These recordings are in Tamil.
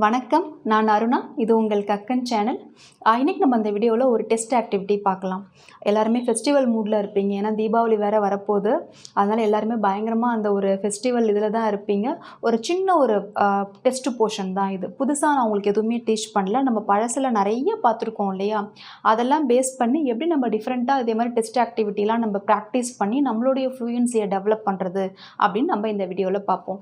வணக்கம், நான் அருணா. இது உங்கள் கக்கன் சேனல். இன்னைக்கு நம்ம இந்த வீடியோவில் ஒரு டெஸ்ட் ஆக்டிவிட்டி பார்க்கலாம். எல்லாருமே ஃபெஸ்டிவல் மூடில் இருப்பீங்க. ஏன்னா தீபாவளி வேறு வரப்போகுது. அதனால் எல்லாருமே பயங்கரமாக அந்த ஒரு ஃபெஸ்டிவல் இதில் தான் இருப்பீங்க. ஒரு சின்ன ஒரு டெஸ்ட் போர்ஷன் தான் இது. புதுசாக நான் உங்களுக்கு எதுவுமே டீச் பண்ணல. நம்ம பழசில் நிறைய பார்த்துருக்கோம் இல்லையா? அதெல்லாம் பேஸ் பண்ணி எப்படி நம்ம டிஃப்ரெண்ட்டாக இதே மாதிரி டெஸ்ட் ஆக்டிவிட்டிலாம் நம்ம ப்ராக்டிஸ் பண்ணி நம்மளுடைய ஃப்ளூயன்சியை டெவலப் பண்ணுறது அப்படின்னு நம்ம இந்த வீடியோவில் பார்ப்போம்.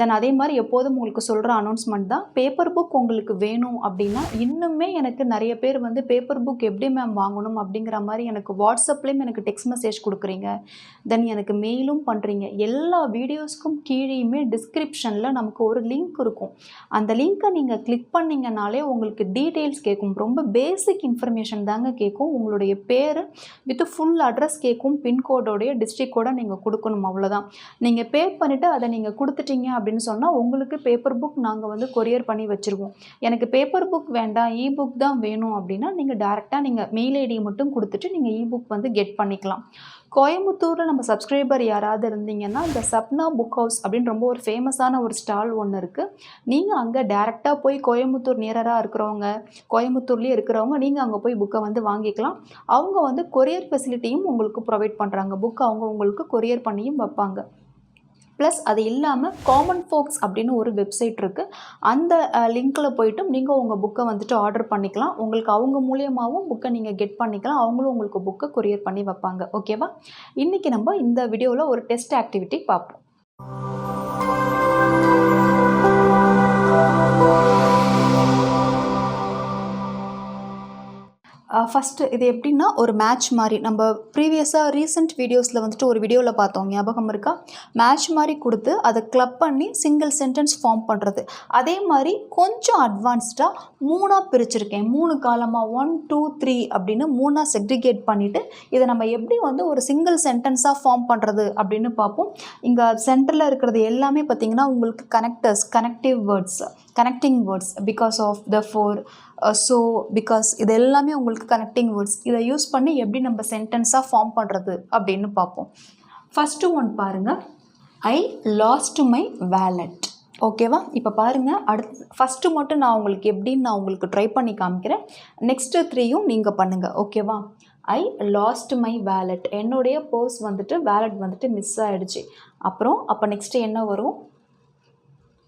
தென் அதே மாதிரி எப்போதும் உங்களுக்கு சொல்கிற அனௌன்ஸ்மெண்ட் தான், பேப்பர் புக் உங்களுக்கு வேணும் அப்படின்னா இன்னுமே எனக்கு நிறைய பேர் வந்து பேப்பர் புக் எப்படி மேம் வாங்கணும் அப்படிங்கிற மாதிரி எனக்கு வாட்ஸ்அப்லேயும் எனக்கு டெக்ஸ்ட் மெசேஜ் கொடுக்குறீங்க. தென் எனக்கு மெயிலும் பண்ணுறீங்க. எல்லா வீடியோஸ்க்கும் கீழேயுமே டிஸ்கிரிப்ஷனில் நமக்கு ஒரு லிங்க் இருக்கும். அந்த லிங்க்கை நீங்கள் கிளிக் பண்ணிங்கனாலே உங்களுக்கு டீட்டெயில்ஸ் கேட்கும். ரொம்ப பேசிக் இன்ஃபர்மேஷன் தாங்க கேட்கும். உங்களுடைய பேர் வித் ஃபுல் அட்ரஸ் கேட்கும். பின்கோடோடைய டிஸ்ட்ரிக்டோட நீங்கள் கொடுக்கணும், அவ்வளோதான். நீங்கள் பே பண்ணிவிட்டு அதை நீங்கள் கொடுத்துட்டீங்க அப்படின்னு சொன்னால் உங்களுக்கு பேப்பர் புக் நாங்கள் வந்து கொரியர் பண்ணி வச்சுருவோம். எனக்கு பேப்பர் புக் வேண்டாம், இ புக் தான் வேணும் அப்படின்னா நீங்கள் டேரெக்டாக நீங்கள் மெயில் ஐடியை மட்டும் கொடுத்துட்டு நீங்கள் இ புக் வந்து கெட் பண்ணிக்கலாம். கோயம்புத்தூரில் நம்ம சப்ஸ்கிரைபர் யாராவது இருந்தீங்கன்னா இந்த சப்னா புக் ஹவுஸ் அப்படின்னு ரொம்ப ஒரு ஃபேமஸான ஒரு ஸ்டால் ஒன்று இருக்குது. நீங்கள் அங்கே டேரெக்டாக போய் கோயம்புத்தூர் நியராக இருக்கிறவங்க, கோயம்புத்தூர்லேயே இருக்கிறவங்க நீங்கள் அங்கே போய் புக்கை வந்து வாங்கிக்கலாம். அவங்க வந்து கொரியர் ஃபெசிலிட்டியும் உங்களுக்கு ப்ரொவைட் பண்ணுறாங்க. புக் அவங்க உங்களுக்கு கொரியர் பண்ணியும் வைப்பாங்க. ப்ளஸ் அது இல்லாமல் காமன் ஃபோக்ஸ் அப்படின்னு ஒரு வெப்சைட் இருக்குது. அந்த லிங்க்கில் போய்ட்டும் நீங்கள் உங்கள் புக்கை வந்துட்டு ஆர்டர் பண்ணிக்கலாம். உங்களுக்கு அவங்க மூலியமாகவும் புக்கை நீங்கள் கெட் பண்ணிக்கலாம். அவங்களும் உங்களுக்கு புக்கை கொரியர் பண்ணி வைப்பாங்க. ஓகேவா? இன்றைக்கி நம்ம இந்த வீடியோவில் ஒரு டெஸ்ட் ஆக்டிவிட்டி பார்ப்போம். ஃபஸ்ட்டு இது எப்படின்னா ஒரு மேட்ச் மாதிரி நம்ம ப்ரீவியஸாக ரீசெண்ட் வீடியோஸில் வந்துட்டு ஒரு வீடியோவில் பார்த்தோம், ஞாபகம் இருக்கா? மேட்ச் மாதிரி கொடுத்து அதை கிளப் பண்ணி சிங்கிள் சென்டென்ஸ் ஃபார்ம் பண்ணுறது. அதே மாதிரி கொஞ்சம் அட்வான்ஸ்டாக 3ஆக பிரிச்சுருக்கேன். 3 காலமாக 1 2 3 அப்படின்னு 3ஆக செக்ரிகேட் பண்ணிவிட்டு இதை நம்ம எப்படி வந்து ஒரு சிங்கிள் சென்டென்ஸாக ஃபார்ம் பண்ணுறது அப்படின்னு பார்ப்போம். இங்கே சென்டரில் இருக்கிறது எல்லாமே பார்த்திங்கன்னா உங்களுக்கு connectors, connecting words, because of, therefore, so, because, இது எல்லாமே உங்களுக்கு கனெக்டிங் வேர்ட்ஸ். இதை யூஸ் பண்ணி எப்படி நம்ம சென்டென்ஸாக ஃபார்ம் பண்ணுறது அப்படின்னு பார்ப்போம். ஃபஸ்ட்டு ஒன் பாருங்கள், ஐ லாஸ்ட் மை வேலட். ஓகேவா? இப்போ பாருங்கள், அடுத்து ஃபஸ்ட்டு மட்டும் நான் உங்களுக்கு எப்படின்னு நான் உங்களுக்கு ட்ரை பண்ணி காமிக்கிறேன். நெக்ஸ்ட்டு 3யும் நீங்கள் பண்ணுங்கள். ஓகேவா? ஐ லாஸ்ட் மை வேலட். என்னுடைய பர்ஸ் வந்துட்டு வேலட் வந்துட்டு மிஸ் ஆகிடுச்சு. அப்போ நெக்ஸ்ட்டு என்ன வரும்?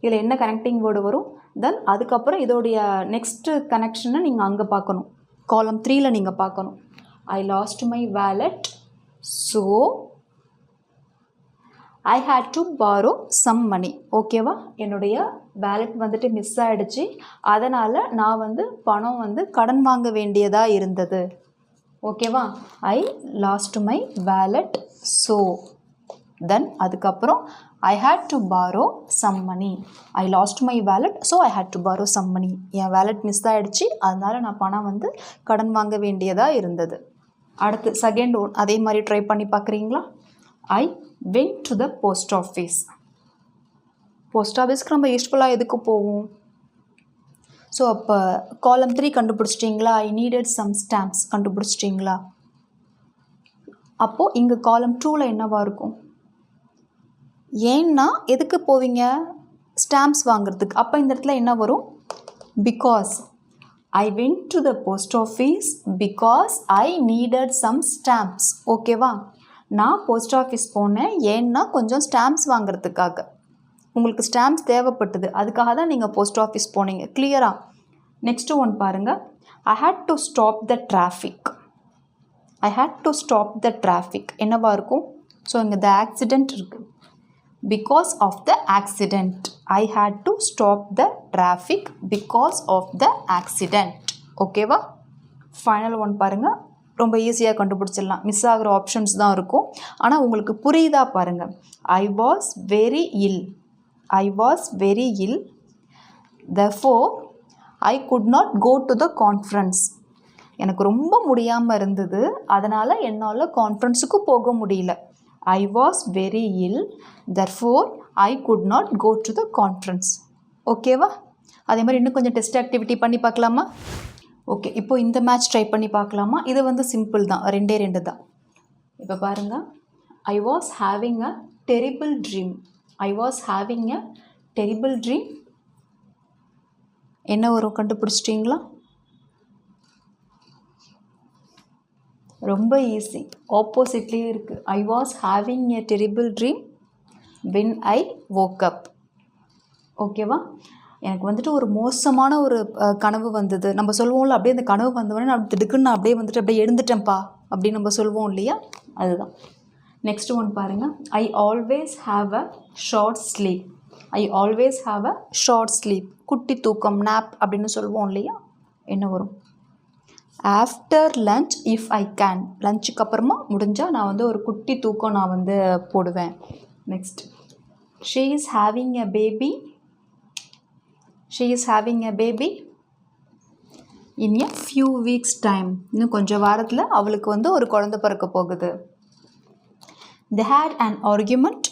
இதில் என்ன கனெக்டிங் வேர்டு வரும்? தென் அதுக்கப்புறம் இதோடைய நெக்ஸ்ட்டு கனெக்ஷனை நீங்கள் அங்கே பார்க்கணும். காலம் 3ல் நீங்கள் பார்க்கணும். I lost my wallet, so I had to borrow some money. ஓகேவா? என்னுடைய வேலட் வந்துட்டு மிஸ் ஆகிடுச்சு. அதனால் நான் வந்து பணம் வந்து கடன் வாங்க வேண்டியதாக இருந்தது. ஓகேவா? ஐ lost my wallet, so then அதுக்கப்புறம் I had to borrow some money. I lost my wallet, so I had to borrow some money. N wallet miss ஆகிடுச்சு, அதனால் நான் பணம் வந்து கடன் வாங்க வேண்டியதாக இருந்தது. அடுத்து செகண்ட் ஒன் அதே மாதிரி ட்ரை பண்ணி பார்க்குறீங்களா? I went to the post office. Post ஆஃபீஸ்க்கு நம்ம யூஸ்ஃபுல்லாக எதுக்கு போவோம்? ஸோ அப்போ காலம் 3 கண்டுபிடிச்சிட்டிங்களா? I needed some stamps கண்டுபிடிச்சிட்டிங்களா? அப்போது இங்கே காலம் 2ல் என்னவாக இருக்கும்? ஏன்னா எதுக்கு போவீங்க? ஸ்டாம்ப்ஸ் வாங்குறதுக்கு. அப்போ இந்த இடத்துல என்ன வரும்? Because. I went to the post office because I needed some stamps. ஓகேவா? நான் போஸ்ட் ஆஃபீஸ் போனேன் ஏன்னா கொஞ்சம் ஸ்டாம்ப்ஸ் வாங்குறதுக்காக. உங்களுக்கு ஸ்டாம்ப்ஸ் தேவைப்பட்டது, அதுக்காக தான் நீங்கள் போஸ்ட் ஆஃபீஸ் போனீங்க. கிளியரா? நெக்ஸ்ட்டு ஒன் பாருங்கள், I had to stop the traffic. I had to stop the traffic என்னவா இருக்கும்? ஸோ இங்கே த ஆக்சிடெண்ட் இருக்குது. Because of the accident, I had to stop the traffic because of the accident. ஓகேவா? ஃபைனல் ஒன் பாருங்கள், ரொம்ப ஈஸியாக கண்டுபிடிச்சிடலாம். மிஸ் ஆகிற ஆப்ஷன்ஸ் தான் இருக்கும், ஆனால் உங்களுக்கு புரியுதா பாருங்கள். I was very ill. I was very ill. Therefore, I could not go to the conference. எனக்கு ரொம்ப முடியாமல் இருந்தது, அதனால் என்னால் கான்ஃபரன்ஸுக்கு போக முடியல. I was very ill, therefore I could not go to the conference. ஓகேவா? அதே மாதிரி இன்னும் கொஞ்சம் டெஸ்ட் ஆக்டிவிட்டி பண்ணி பார்க்கலாமா? ஓகே, இப்போது இந்த மேட்ச் ட்ரை பண்ணி பார்க்கலாமா? இது வந்து சிம்பிள் தான், 2 தான். இப்போ பாருங்கள், I was having a terrible dream. I was having a terrible dream. என்ன வரும் கண்டுபிடிச்சிட்டிங்களா? ரொம்ப ஈஸி, ஆப்போசிட்லேயே இருக்குது. I was having a terrible dream when I woke up. ஓகேவா? எனக்கு வந்துட்டு ஒரு மோசமான ஒரு கனவு வந்தது. நம்ம சொல்லுவோம்ல, அப்படியே அந்த கனவு வந்தவொடனே நான் திடுக்குன்னு நான் அப்படியே எழுந்துட்டேன்ப்பா அப்படின்னு நம்ம சொல்லுவோம் இல்லையா, அதுதான். நெக்ஸ்ட் ஒன் பாருங்கள். I always have a short sleep. I always have a short sleep. குட்டி தூக்கம், நாப் அப்படின்னு சொல்லுவோம் இல்லையா, என்ன வரும்? After lunch if I can. லஞ்சுக்கு அப்புறமா முடிஞ்சால் நான் வந்து ஒரு குட்டி தூக்கம் நான் வந்து போடுவேன். Next, she is having a baby. She is having a baby in a few weeks time. இன்னும் கொஞ்சம் வாரத்தில் அவளுக்கு வந்து ஒரு குழந்தை பிறக்க போகுது. they had an argument.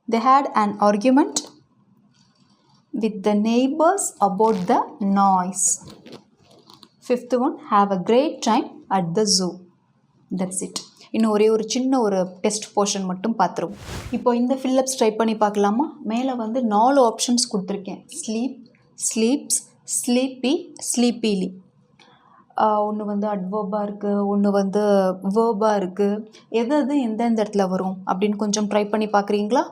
They had an argument with the neighbors about the noise. Fifth one, have a great time at the zoo. That's it. இன்னும் ஒரே ஒரு சின்ன ஒரு டெஸ்ட் போர்ஷன் மட்டும் பார்த்துருவோம். இப்போ இந்த ஃபில்லப்ஸ் ட்ரை பண்ணி பார்க்கலாமா? மேலே வந்து 4 ஆப்ஷன்ஸ் கொடுத்துருக்கேன். Sleep, sleeps, sleepy, sleepily. ஒன்று வந்து அட்வர்பாக இருக்குது, ஒன்று வந்து வேர்பாக இருக்குது. எது எந்தெந்த இடத்துல வரும் அப்படின்னு கொஞ்சம் ட்ரை பண்ணி பார்க்குறீங்களா?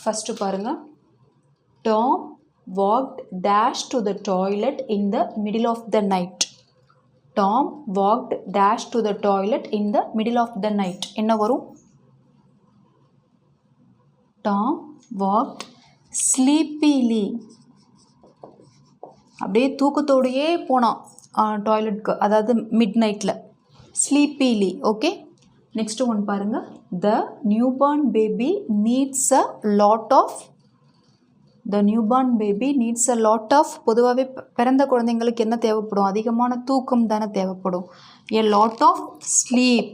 ஃபஸ்ட்டு பாருங்கள். Tom walked dash to the toilet in the middle of the night. Tom walked dash to the toilet in the middle of the night. என்ன வரும்? Tom walked sleepily. அப்படியே தூக்கத்தோடையே போனான் டாய்லெட்க்கு, அதாவது மிட் நைட்டில். ஸ்லீப்பீலி. ஓகே, நெக்ஸ்ட் ஒன் பாருங்கள். The newborn baby needs a lot of. The newborn baby needs a lot of. பொதுவாகவே பிறந்த குழந்தைங்களுக்கு என்ன தேவைப்படும்? அதிகமான தூக்கம் தானே தேவைப்படும். A lot of sleep.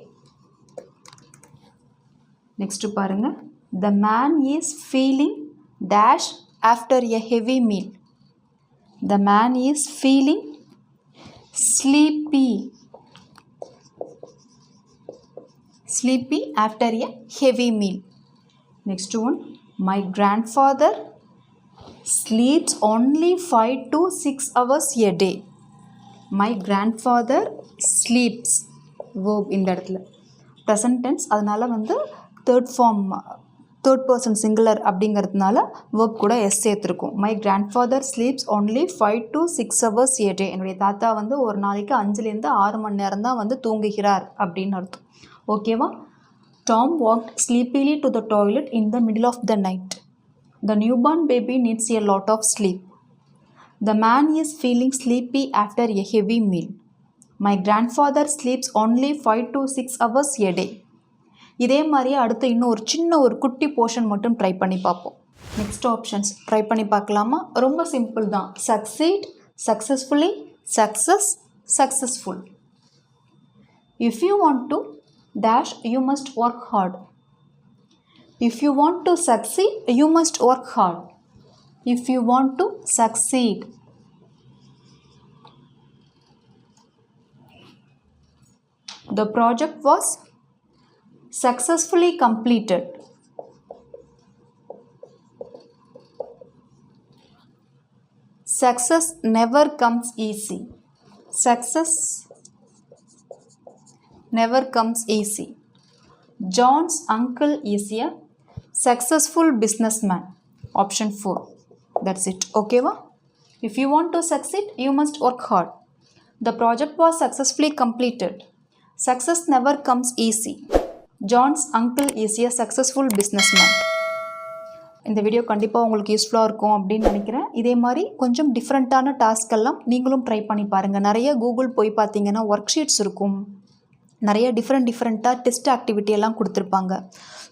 Next பாருங்கள். The man is feeling dash after a heavy meal. The man is feeling sleepy. Sleepy after a heavy meal. Next one. My grandfather sleeps only 5 to 6 hours a day. My grandfather sleeps. Verb இந்த இடத்துல present tense, அதனால் வந்து தேர்ட் பர்சன் சிங்குலர் அப்படிங்கிறதுனால verb கூட எஸ் சேர்த்துருக்கும். My grandfather sleeps only 5 to 6 hours a day. என்னுடைய தாத்தா வந்து ஒரு நாளைக்கு 5லேருந்து 6 மணி நேரம் தான் வந்து தூங்குகிறார் அப்படின்னு அர்த்தம். ஓகேவா? Tom walked sleepily to the toilet in the middle of the night. The newborn baby needs a lot of sleep. The man is feeling sleepy after a heavy meal. My grandfather sleeps only 5 to 6 hours a day. இதே மாதிரியே அடுத்து இன்னும் ஒரு சின்ன ஒரு குட்டி போர்ஷன் மட்டும் ட்ரை பண்ணி பார்ப்போம். நெக்ஸ்ட் ஆப்ஷன்ஸ் ட்ரை பண்ணி பார்க்கலாமா? ரொம்ப சிம்பிள் தான். Succeed, successfully, success, successful. If you want to dash you must work hard. If you want to succeed you must work hard. If you want to succeed. The project was successfully completed. Success never comes easy. Success never comes easy. John's uncle is a successful businessman. Option 4. That's it. Okay va? If you want to succeed, you must work hard. The project was successfully completed. Success never comes easy. John's uncle is a successful businessman. இந்த வீடியோ கண்டிப்பாக உங்களுக்கு யூஸ்ஃபுல்லாக இருக்கும் அப்படின்னு நினைக்கிறேன். இதே மாதிரி கொஞ்சம் டிஃப்ரெண்ட்டான டாஸ்க்கெல்லாம் நீங்களும் ட்ரை பண்ணி பாருங்கள். நிறைய கூகுள் போய் பார்த்தீங்கன்னா ஒர்க் ஷீட்ஸ் இருக்கும், நிறைய டிஃப்ரெண்ட்டாக டெஸ்ட் ஆக்டிவிட்டி எல்லாம் கொடுத்துருப்பாங்க.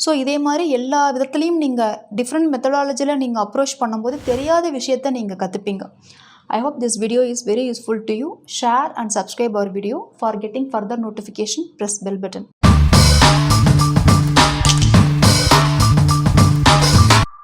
ஸோ இதே மாதிரி எல்லா விதத்துலேயும் நீங்கள் டிஃப்ரெண்ட் மெத்தடாலஜியில் நீங்கள் அப்ரோச் பண்ணும்போது தெரியாத விஷயத்தை நீங்கள் கற்றுப்பீங்க. I hope this video is very useful to you. Share and subscribe our video. For getting further notification, press bell button.